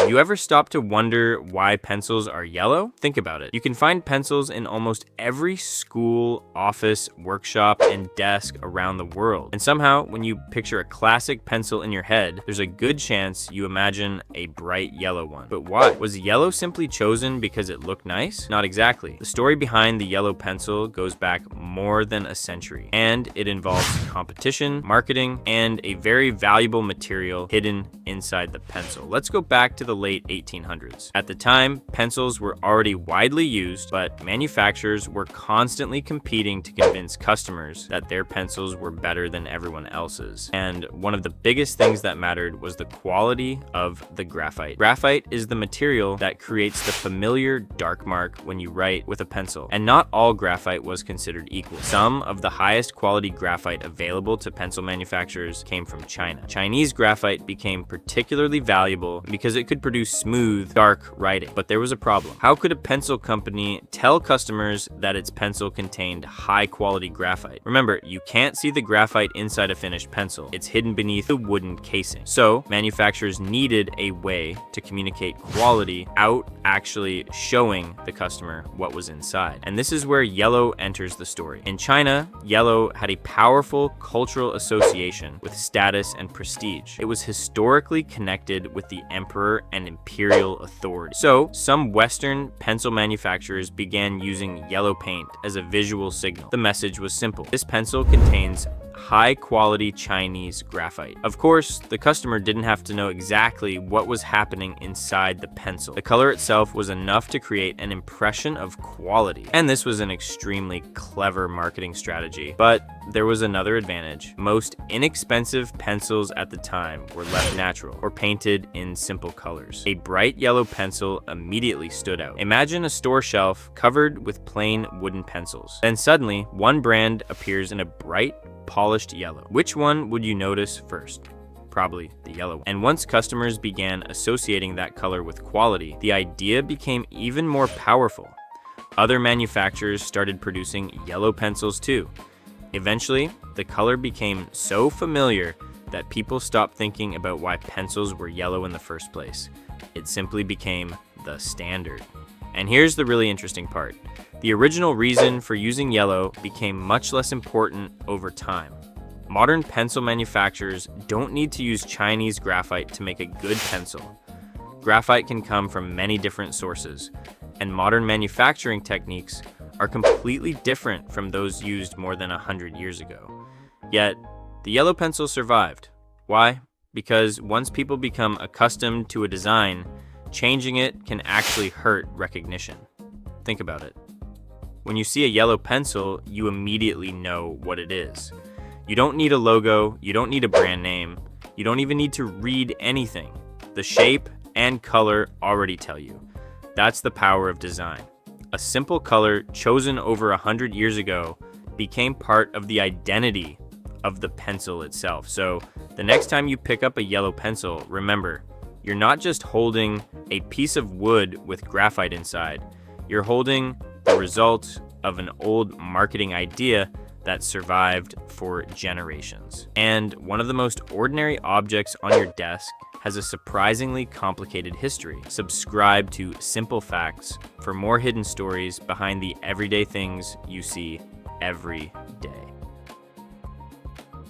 You ever stop to wonder why pencils are yellow? Think about it. You can find pencils in almost every school, office, workshop, and desk around the world. And somehow, when you picture a classic pencil in your head, there's a good chance you imagine a bright yellow one. But why? Was yellow simply chosen because it looked nice? Not exactly. The story behind the yellow pencil goes back more than a century, and it involves competition, marketing, and a very valuable material hidden inside the pencil. Let's go back to the late 1800s. At the time, pencils were already widely used, but manufacturers were constantly competing to convince customers that their pencils were better than everyone else's. And one of the biggest things that mattered was the quality of the graphite. Graphite is the material that creates the familiar dark mark when you write with a pencil. And not all graphite was considered equal. Some of the highest quality graphite available to pencil manufacturers came from China. Chinese graphite became particularly valuable because it could produce smooth, dark writing. But there was a problem. How could a pencil company tell customers that its pencil contained high quality graphite? Remember, you can't see the graphite inside a finished pencil. It's hidden beneath the wooden casing. So manufacturers needed a way to communicate quality without actually showing the customer what was inside. And this is where yellow enters the story. In China, yellow had a powerful cultural association with status and prestige. It was historically connected with the emperor and imperial authority. So some Western pencil manufacturers began using yellow paint as a visual signal. The message was simple. This pencil contains high-quality Chinese graphite. Of course, the customer didn't have to know exactly what was happening inside the pencil. The color itself was enough to create an impression of quality. And this was an extremely clever marketing strategy. But there was another advantage. Most inexpensive pencils at the time were left natural or painted in simple colors. A bright yellow pencil immediately stood out. Imagine a store shelf covered with plain wooden pencils. Then suddenly, one brand appears in a bright, polished yellow. Which one would you notice first? Probably the yellow one. And once customers began associating that color with quality, the idea became even more powerful. Other manufacturers started producing yellow pencils too. Eventually, the color became so familiar that people stopped thinking about why pencils were yellow in the first place. It simply became the standard. And here's the really interesting part. The original reason for using yellow became much less important over time. Modern pencil manufacturers don't need to use Chinese graphite to make a good pencil. Graphite can come from many different sources, and modern manufacturing techniques are completely different from those used more than 100 years ago. Yet, the yellow pencil survived. Why? Because once people become accustomed to a design, changing it can actually hurt recognition. Think about it. When you see a yellow pencil, you immediately know what it is. You don't need a logo, you don't need a brand name, you don't even need to read anything. The shape and color already tell you. That's the power of design. A simple color chosen over 100 years ago became part of the identity of the pencil itself. So the next time you pick up a yellow pencil, remember, you're not just holding a piece of wood with graphite inside. You're holding the result of an old marketing idea that survived for generations. And one of the most ordinary objects on your desk has a surprisingly complicated history. Subscribe to Simple Facts for more hidden stories behind the everyday things you see every day.